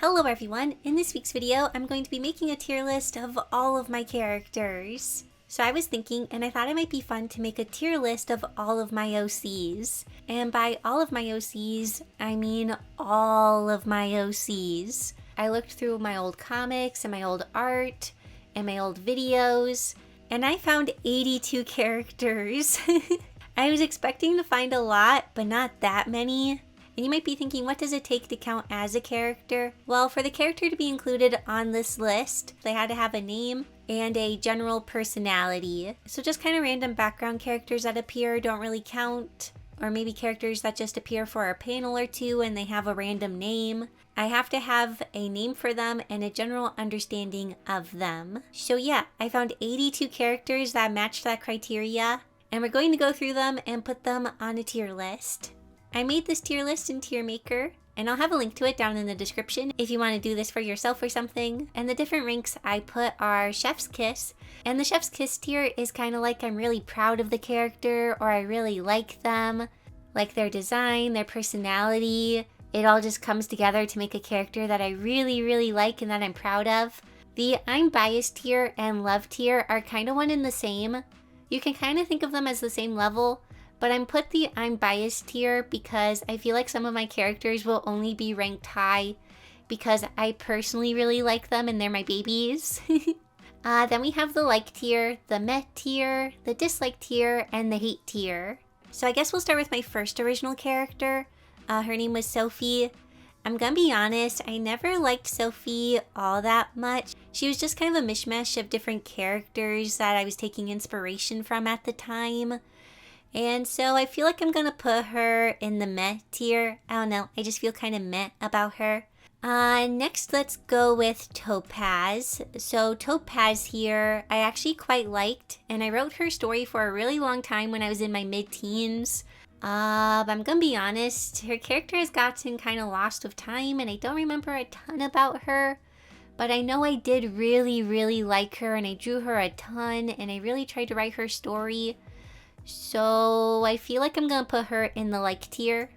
Hello everyone! In this week's video, I'm going to be making a tier list of all of my characters. So I was thinking, and I thought it might be fun to make a tier list of all of my OCs. And by all of my OCs, I mean all of my OCs. I looked through my old comics and my old art and my old videos, and I found 82 characters. I was expecting to find a lot, but not that many. And you might be thinking, what does it take to count as a character? Well, for the character to be included on this list, they had to have a name and a general personality. So just kind of random background characters that appear don't really count. Or maybe characters that just appear for a panel or two and they have a random name. I have to have a name for them and a general understanding of them. So yeah, I found 82 characters that matched that criteria. And we're going to go through them and put them on a tier list. I made this tier list in Tiermaker, and I'll have a link to it down in the description if you want to do this for yourself or something. And the different ranks I put are Chef's Kiss, and the Chef's Kiss tier is kind of like I'm really proud of the character, or I really like them, like their design, their personality. It all just comes together to make a character that I really like and that I'm proud of. The I'm biased tier and love tier are kind of one and the same. You can kind of think of them as the same level. But I'm put the I'm biased tier because I feel like some of my characters will only be ranked high because I personally really like them and they're my babies. Then we have the like tier, the meh tier, the dislike tier, and the hate tier. So I guess we'll start with my first original character. Her name was Sophie. I'm gonna be honest, I never liked Sophie all that much. She was just kind of a mishmash of different characters that I was taking inspiration from at the time. And so I feel like I'm going to put her in the meh tier. I don't know, I just feel kind of meh about her. Next, let's go with Topaz. So Topaz here, I actually quite liked. And I wrote her story for a really long time when I was in my mid-teens. But I'm going to be honest, her character has gotten kind of lost with time. And I don't remember a ton about her. But I know I did really like her. And I drew her a ton. And I really tried to write her story. So I feel like I'm gonna put her in the like tier.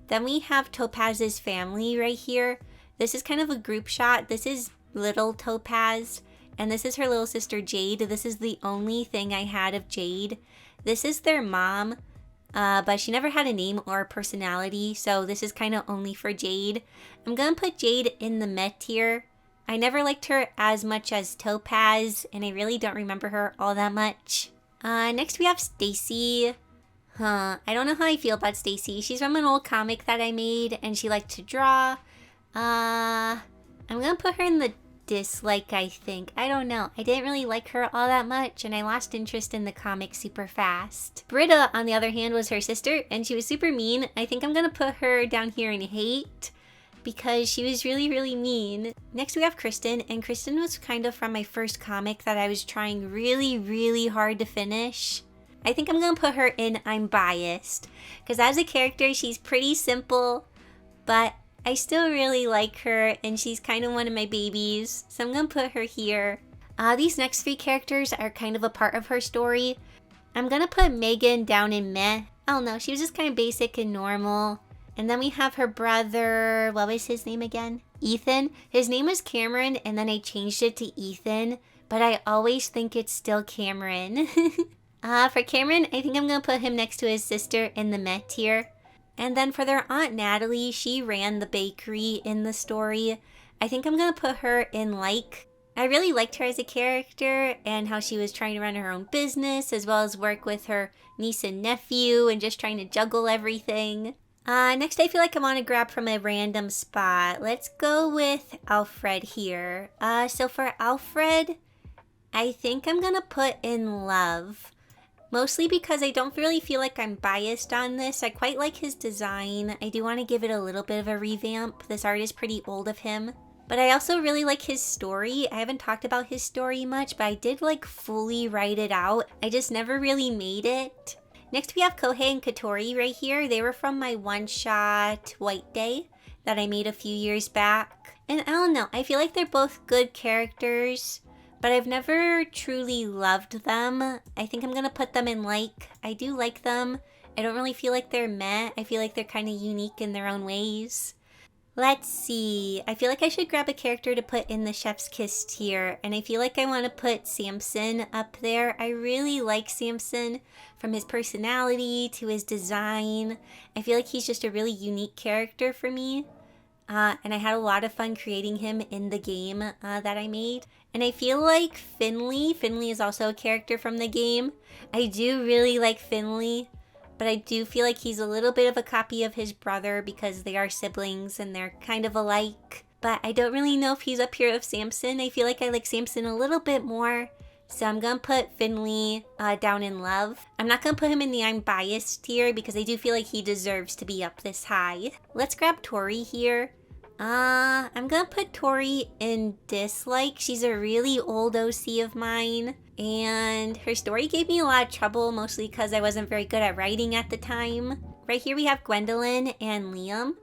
Then we have Topaz's family right here. This is kind of a group shot. This is little Topaz, and this is her little sister Jade. This is the only thing I had of Jade. This is their mom, but she never had a name or a personality, so this is kind of only for Jade. I'm gonna put Jade in the meh tier. I never liked her as much as Topaz, and I really don't remember her all that much. Next we have Stacy. I don't know how I feel about Stacy. She's from an old comic that I made, and she liked to draw. I'm gonna put her in the dislike, I think. I don't know. I didn't really like her all that much, and I lost interest in the comic super fast. Britta, on the other hand, was her sister, and she was super mean. I think I'm gonna put her down here in hate, because she was really mean. Next we have Kristen, and Kristen was kind of from my first comic that I was trying really hard to finish. I think I'm gonna put her in I'm biased, because as a character she's pretty simple, but I still really like her and she's kind of one of my babies, so I'm gonna put her here. These next three characters are kind of a part of her story. I'm gonna put Megan down in meh. I don't know, she was just kind of basic and normal. And then we have her brother, what was his name again? Ethan. His name was Cameron, and then I changed it to Ethan, but I always think it's still Cameron. For Cameron, I think I'm going to put him next to his sister in the meh tier. And then for their Aunt Natalie, she ran the bakery in the story. I think I'm going to put her in like. I really liked her as a character and how she was trying to run her own business as well as work with her niece and nephew and just trying to juggle everything. Next I feel like I want to grab from a random spot. Let's go with Alfred here. So for Alfred, I think I'm gonna put in love. Mostly because I don't really feel like I'm biased on this. I quite like his design. I do want to give it a little bit of a revamp. This art is pretty old of him. But I also really like his story. I haven't talked about his story much, but I did like fully write it out. I just never really made it. Next we have Kohei and Katori right here. They were from my one-shot White Day that I made a few years back. And I don't know, I feel like they're both good characters, but I've never truly loved them. I think I'm gonna put them in like. I do like them. I don't really feel like they're meh. I feel like they're kind of unique in their own ways. Let's see. I feel like I should grab a character to put in the Chef's Kiss tier, and I feel like I want to put Samson up there. I really like Samson, from his personality to his design. I feel like he's just a really unique character for me. And I had a lot of fun creating him in the game that I made. And I feel like Finley is also a character from the game. I do really like Finley, but I do feel like he's a little bit of a copy of his brother because they are siblings and they're kind of alike. But I don't really know if he's up here with Samson. I feel like I like Samson a little bit more. So I'm going to put Finley down in love. I'm not going to put him in the I'm biased tier because I do feel like he deserves to be up this high. Let's grab Tori here. I'm gonna put Tori in dislike. She's a really old OC of mine, and her story gave me a lot of trouble, mostly because I wasn't very good at writing at the time. Right here we have Gwendolyn and Liam.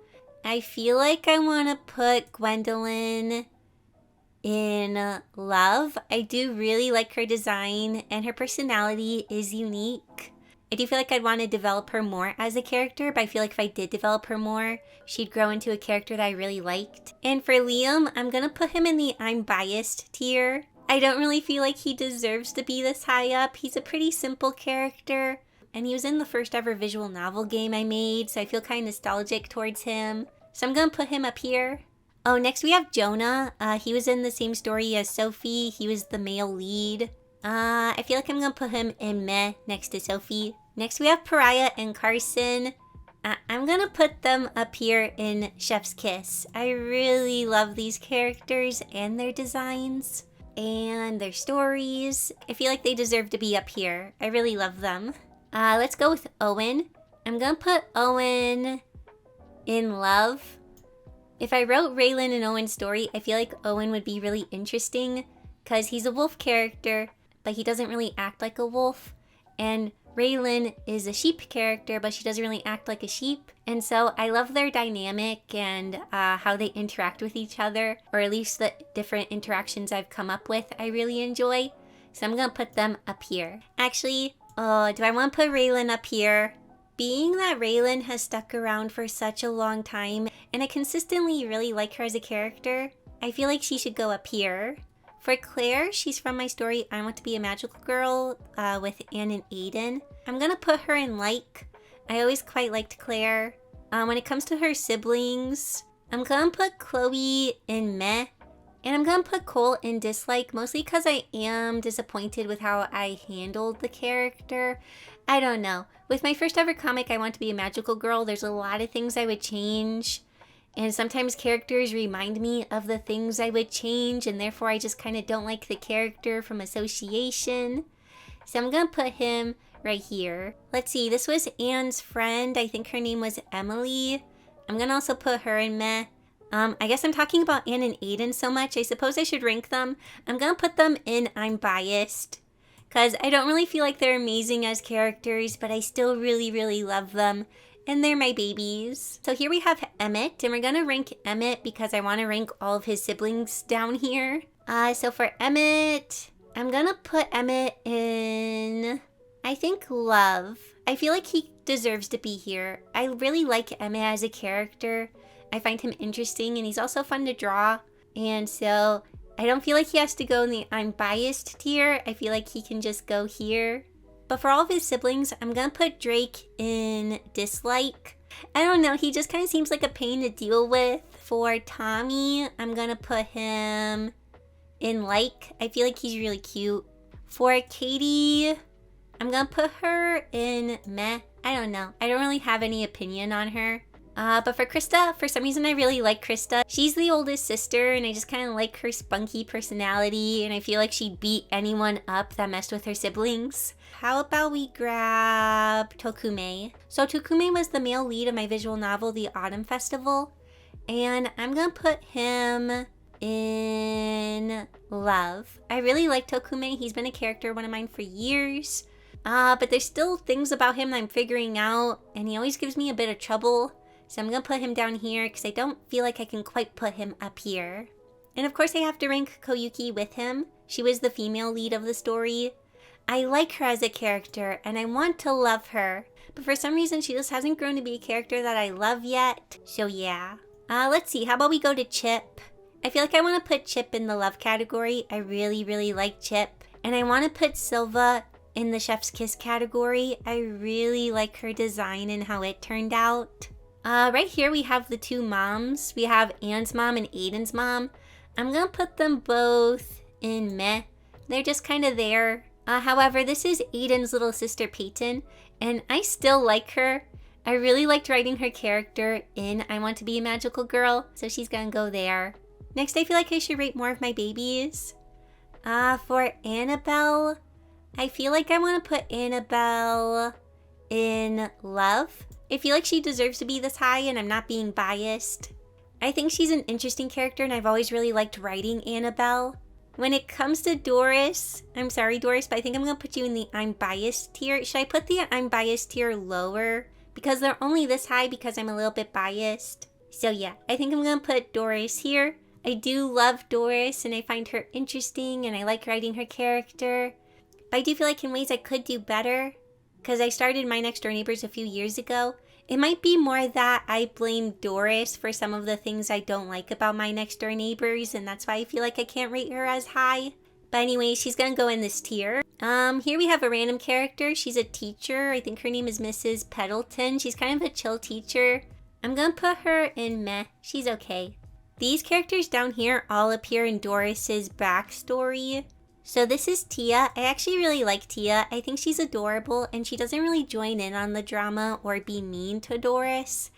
I feel like I want to put Gwendolyn in love. I do really like her design, and her personality is unique. I do feel like I'd want to develop her more as a character, but I feel like if I did develop her more, she'd grow into a character that I really liked. And for Liam, I'm going to put him in the I'm biased tier. I don't really feel like he deserves to be this high up. He's a pretty simple character, and he was in the first ever visual novel game I made, so I feel kind of nostalgic towards him. So I'm going to put him up here. Oh, next we have Jonah. He was in the same story as Sophie. He was the male lead. I feel like I'm going to put him in meh next to Sophie. Next we have Pariah and Carson. I'm going to put them up here in Chef's Kiss. I really love these characters and their designs and their stories. I feel like they deserve to be up here. I really love them. Let's go with Owen. I'm going to put Owen in love. If I wrote Raylan and Owen's story, I feel like Owen would be really interesting because he's a wolf character, but he doesn't really act like a wolf. And Raylan is a sheep character, but she doesn't really act like a sheep. And so I love their dynamic and how they interact with each other, or at least the different interactions I've come up with I really enjoy. So I'm going to put them up here. Actually, do I want to put Raylan up here? Being that Raylan has stuck around for such a long time, and I consistently really like her as a character, I feel like she should go up here. For Claire, she's from my story I Want to Be a Magical Girl with Anne and Aiden. I'm going to put her in like. I always quite liked Claire. When it comes to her siblings, I'm going to put Chloe in meh. And I'm going to put Cole in dislike, mostly because I am disappointed with how I handled the character. I don't know. With my first ever comic, I Want to Be a Magical Girl, there's a lot of things I would change. And sometimes characters remind me of the things I would change, and therefore I just kind of don't like the character from association. So I'm going to put him right here. Let's see, this was Anne's friend. I think her name was Emily. I'm going to also put her in meh. I guess I'm talking about Anne and Aiden so much, I suppose I should rank them. I'm going to put them in I'm biased, because I don't really feel like they're amazing as characters, but I still really, really love them. And they're my babies. So here we have Emmett, and we're going to rank Emmett because I want to rank all of his siblings down here. So for Emmett, I'm going to put Emmett in, I think, love. I feel like he deserves to be here. I really like Emmett as a character. I find him interesting, and he's also fun to draw. And so I don't feel like he has to go in the I'm biased tier. I feel like he can just go here. But for all of his siblings, I'm going to put Drake in dislike. I don't know, he just kind of seems like a pain to deal with. For Tommy, I'm going to put him in like. I feel like he's really cute. For Katie, I'm going to put her in meh. I don't know. I don't really have any opinion on her. But for Krista, for some reason I really like Krista. She's the oldest sister, and I just kind of like her spunky personality, and I feel like she'd beat anyone up that messed with her siblings. How about we grab Tokume? So Tokume was the male lead of my visual novel, The Autmn Festival, and I'm gonna put him in love. I really like Tokume. He's been a character one of mine for years, but there's still things about him that I'm figuring out, and he always gives me a bit of trouble. So I'm going to put him down here because I don't feel like I can quite put him up here. And of course I have to rank Koyuki with him. She was the female lead of the story. I like her as a character and I want to love her. But for some reason she just hasn't grown to be a character that I love yet. So yeah. Let's see, how about we go to Chip? I feel like I want to put Chip in the love category. I really, really like Chip. And I want to put Silva in the Chef's Kiss category. I really like her design and how it turned out. Right here we have the two moms. We have Anne's mom and Aiden's mom. I'm gonna put them both in meh. They're just kind of there. However, this is Aiden's little sister Peyton, and I still like her. I really liked writing her character in I Want to Be a Magical Girl, so she's gonna go there. Next, I feel like I should rate more of my babies. For Annabelle, I feel like I want to put Annabelle in love. I feel like she deserves to be this high, and I'm not being biased. I think she's an interesting character, and I've always really liked writing Annabelle. When it comes to Doris, I'm sorry Doris, but I think I'm going to put you in the I'm biased tier. Should I put the I'm biased tier lower? Because they're only this high because I'm a little bit biased. So yeah, I think I'm going to put Doris here. I do love Doris, and I find her interesting, and I like writing her character. But I do feel like in ways I could do better, because I started My Next Door Neighbors a few years ago. It might be more that I blame Doris for some of the things I don't like about My Next Door Neighbors, and that's why I feel like I can't rate her as high. But anyway, she's gonna go in this tier. Here we have a random character. She's a teacher. I think her name is Mrs. Pendleton. She's kind of a chill teacher. I'm gonna put her in meh. She's okay. These characters down here all appear in Doris's backstory. So this is Tia. I actually really like Tia. I think she's adorable, and she doesn't really join in on the drama or be mean to Doris.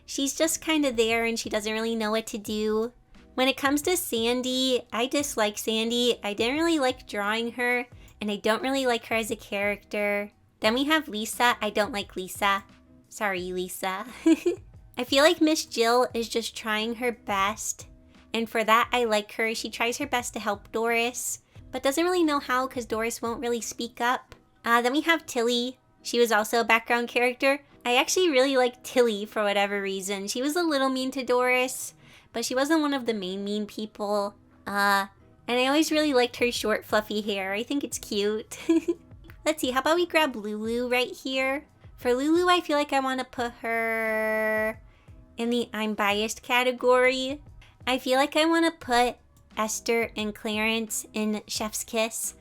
She's just kind of there, and she doesn't really know what to do. When it comes to Sandy, I dislike Sandy. I didn't really like drawing her, and I don't really like her as a character. Then we have Lisa. I don't like Lisa. Sorry, Lisa. I feel like Miss Jill is just trying her best, and for that I like her. She tries her best to help Doris, but doesn't really know how because Doris won't really speak up. Then we have Tilly. She was also a background character. I actually really like Tilly for whatever reason. She was a little mean to Doris, but she wasn't one of the main mean people. And I always really liked her short fluffy hair. I think it's cute. Let's see, how about we grab Lulu right here? For Lulu, I feel like I want to put her in the I'm biased category. I feel like I want to put Esther and Clarence in Chef's Kiss,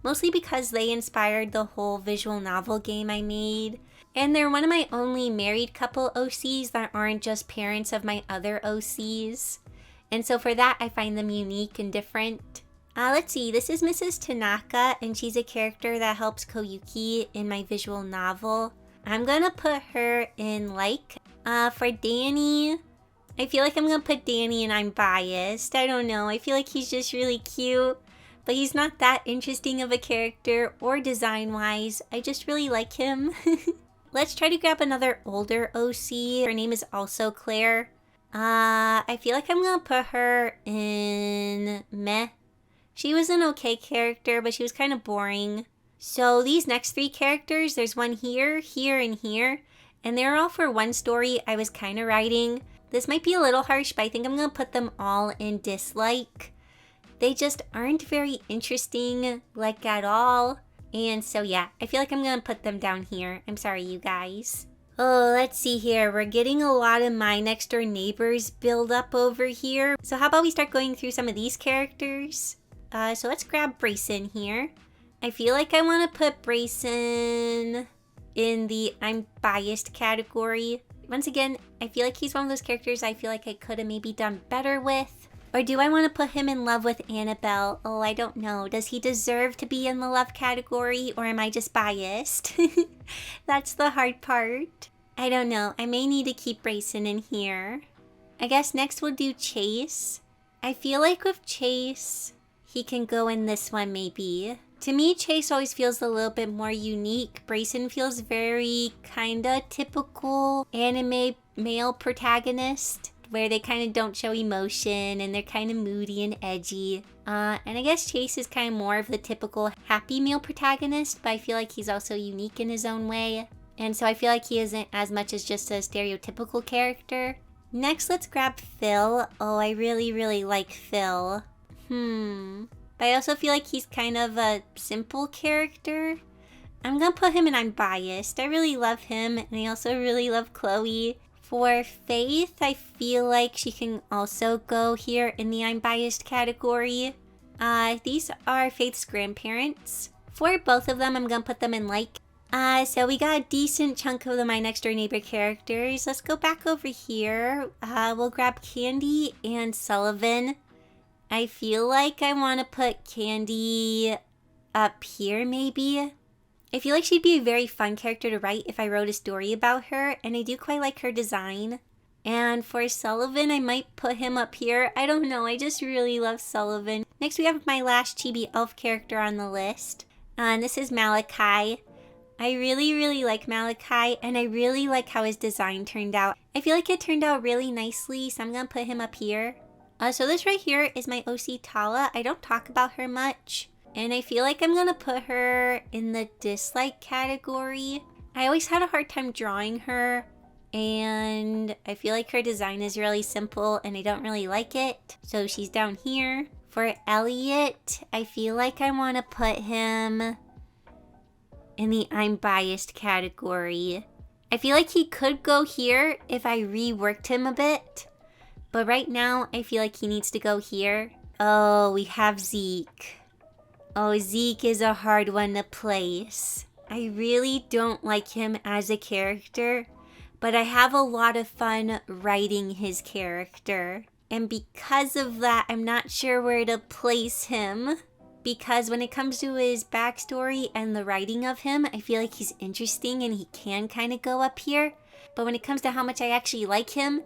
mostly because they inspired the whole visual novel game I made. And they're one of my only married couple OCs that aren't just parents of my other OCs. And so for that, I find them unique and different. Let's see, this is Mrs. Tanaka, and she's a character that helps Koyuki in my visual novel. I'm gonna put her in like. For Danny, I feel like I'm gonna put Danny in I'm biased. I don't know, I feel like he's just really cute, but he's not that interesting of a character or design-wise. I just really like him. Let's try to grab another older OC. Her name is also Claire. I feel like I'm gonna put her in meh. She was an okay character, but she was kind of boring. So these next three characters, there's one here, here, and here. And they're all for one story I was kind of writing. This might be a little harsh, but I think I'm going to put them all in dislike. They just aren't very interesting, like at all. And so yeah, I feel like I'm going to put them down here. I'm sorry, you guys. Oh, let's see here. We're getting a lot of My Next Door Neighbors build up over here. So how about we start going through some of these characters? So let's grab Brayson here. I feel like I want to put Brayson in the I'm biased category. Once again, I feel like he's one of those characters I feel like I could have maybe done better with. Or do I want to put him in love with Annabelle? Oh, I don't know. Does he deserve to be in the love category, or am I just biased? That's the hard part. I don't know. I may need to keep Brayson in here. I guess next we'll do Chase. I feel like with Chase, he can go in this one maybe. To me, Chase always feels a little bit more unique. Brayson feels very kinda typical anime male protagonist, where they kind of don't show emotion and they're kind of moody and edgy. And I guess Chase is kind of more of the typical happy male protagonist, but I feel like he's also unique in his own way. And so I feel like he isn't as much as just a stereotypical character. Next, let's grab Phil. Oh, I really, really like Phil. But I also feel like he's kind of a simple character. I'm gonna put him in I'm biased. I really love him, and I also really love Chloe. For Faith, I feel like she can also go here in the I'm biased category. These are Faith's grandparents. For both of them, I'm gonna put them in like. So we got a decent chunk of the My Next Door Neighbor characters. Let's go back over here. We'll grab Candy and Sullivan. I feel like I want to put Candy up here, maybe. I feel like she'd be a very fun character to write if I wrote a story about her, and I do quite like her design. And for Sullivan, I might put him up here. I don't know, I just really love Sullivan. Next, we have my last chibi elf character on the list. And this is Malachi. I really like Malachi, and I really like how his design turned out. I feel like it turned out really nicely, so I'm going to put him up here. So this right here is my OC Tala. I don't talk about her much, and I feel like I'm going to put her in the dislike category. I always had a hard time drawing her, and I feel like her design is really simple, and I don't really like it. So she's down here. For Elliot, I feel like I want to put him in the I'm biased category. I feel like he could go here if I reworked him a bit. But right now, I feel like he needs to go here. Oh, we have Zeke. Oh, Zeke is a hard one to place. I really don't like him as a character, but I have a lot of fun writing his character. And because of that, I'm not sure where to place him. Because when it comes to his backstory and the writing of him, I feel like he's interesting and he can kind of go up here. But when it comes to how much I actually like him,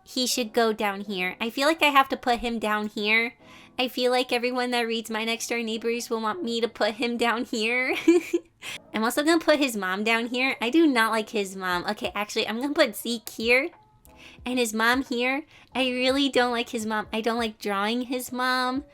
he should go down here. I feel like I have to put him down here. I feel like everyone that reads My Next Door Neighbors will want me to put him down here. I'm also going to put his mom down here. I do not like his mom. Okay, actually, I'm going to put Zeke here and his mom here. I really don't like his mom. I don't like drawing his mom.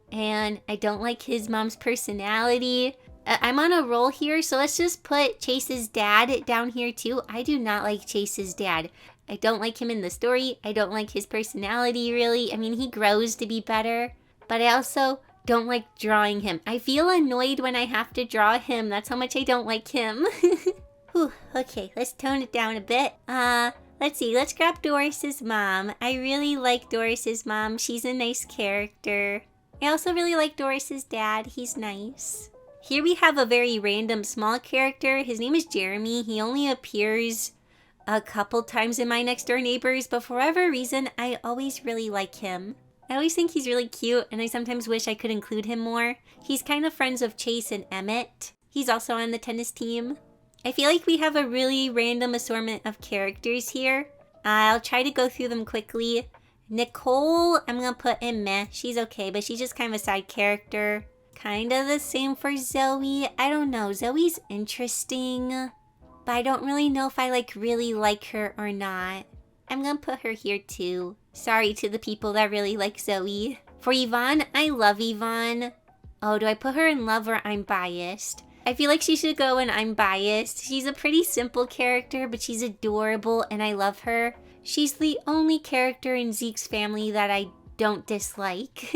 And I don't like his mom's personality. I'm on a roll here, so let's just put Chase's dad down here too. I do not like Chase's dad. I don't like him in the story. I don't like his personality, really. I mean, he grows to be better. But I also don't like drawing him. I feel annoyed when I have to draw him. That's how much I don't like him. Whew, okay, let's tone it down a bit. Let's see. Let's grab Doris's mom. I really like Doris's mom. She's a nice character. I also really like Doris's dad. He's nice. Here we have a very random small character. His name is Jeremy. He only appears a couple times in My Next Door Neighbors, but for whatever reason, I always really like him. I always think he's really cute, and I sometimes wish I could include him more. He's kind of friends of Chase and Emmett. He's also on the tennis team. I feel like we have a really random assortment of characters here. I'll try to go through them quickly. Nicole, I'm going to put in meh. She's okay, but she's just kind of a side character. Kind of the same for Zoe. I don't know. Zoe's interesting, but I don't really know if I really like her or not. I'm going to put her here too. Sorry to the people that really like Zoe. For Yvonne, I love Yvonne. Oh, do I put her in love or I'm biased? I feel like she should go in I'm biased. She's a pretty simple character, but she's adorable and I love her. She's the only character in Zeke's family that I don't dislike.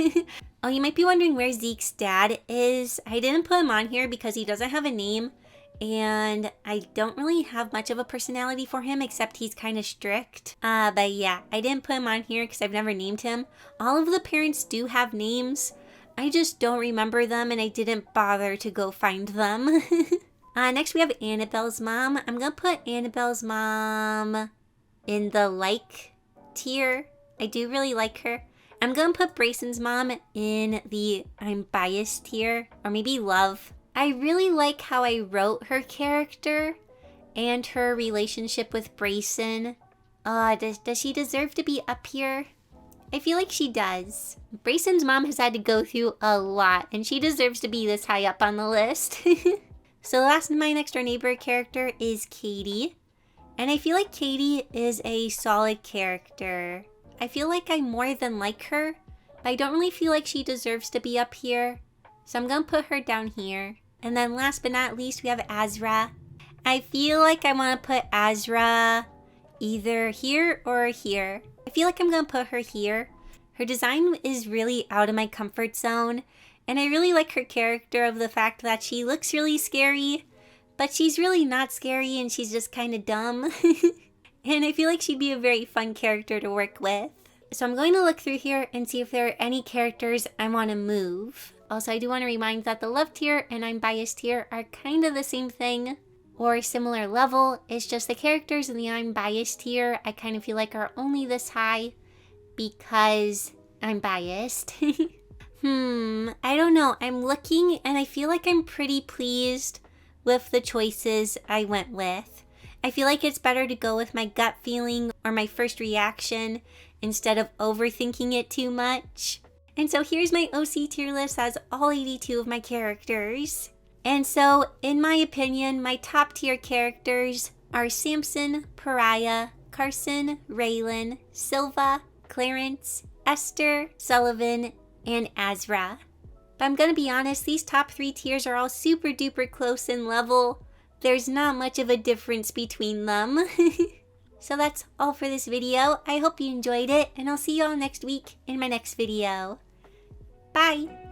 Oh, you might be wondering where Zeke's dad is. I didn't put him on here because he doesn't have a name. And I don't really have much of a personality for him, except he's kind of strict. But yeah, I didn't put him on here because I've never named him. All of the parents do have names. I just don't remember them and I didn't bother to go find them. Next we have Annabelle's mom. I'm going to put Annabelle's mom in the like tier. I do really like her. I'm going to put Brayson's mom in the I'm biased tier, or maybe love. I really like how I wrote her character and her relationship with Brayson. Does she deserve to be up here? I feel like she does. Brayson's mom has had to go through a lot, and she deserves to be this high up on the list. So the last My Next Door Neighbor character is Katie. And I feel like Katie is a solid character. I feel like I more than like her, but I don't really feel like she deserves to be up here. So I'm going to put her down here. And then last but not least, we have Azra. I feel like I want to put Azra either here or here. I feel like I'm going to put her here. Her design is really out of my comfort zone. And I really like her character of the fact that she looks really scary, but she's really not scary and she's just kind of dumb. and I feel like she'd be a very fun character to work with. So I'm going to look through here and see if there are any characters I want to move. Also, I do want to remind that the love tier and I'm biased tier are kind of the same thing or similar level. It's just the characters in the I'm biased tier I kind of feel like are only this high because I'm biased. I don't know. I'm looking and I feel like I'm pretty pleased with the choices I went with. I feel like it's better to go with my gut feeling or my first reaction instead of overthinking it too much. And so here's my OC tier list as all 82 of my characters. And so, in my opinion, my top tier characters are Samson, Pariah, Carson, Raylan, Silva, Clarence, Esther, Sullivan, and Azra. But I'm gonna be honest, these top 3 tiers are all super duper close in level. There's not much of a difference between them. So that's all for this video. I hope you enjoyed it, and I'll see you all next week in my next video. Bye!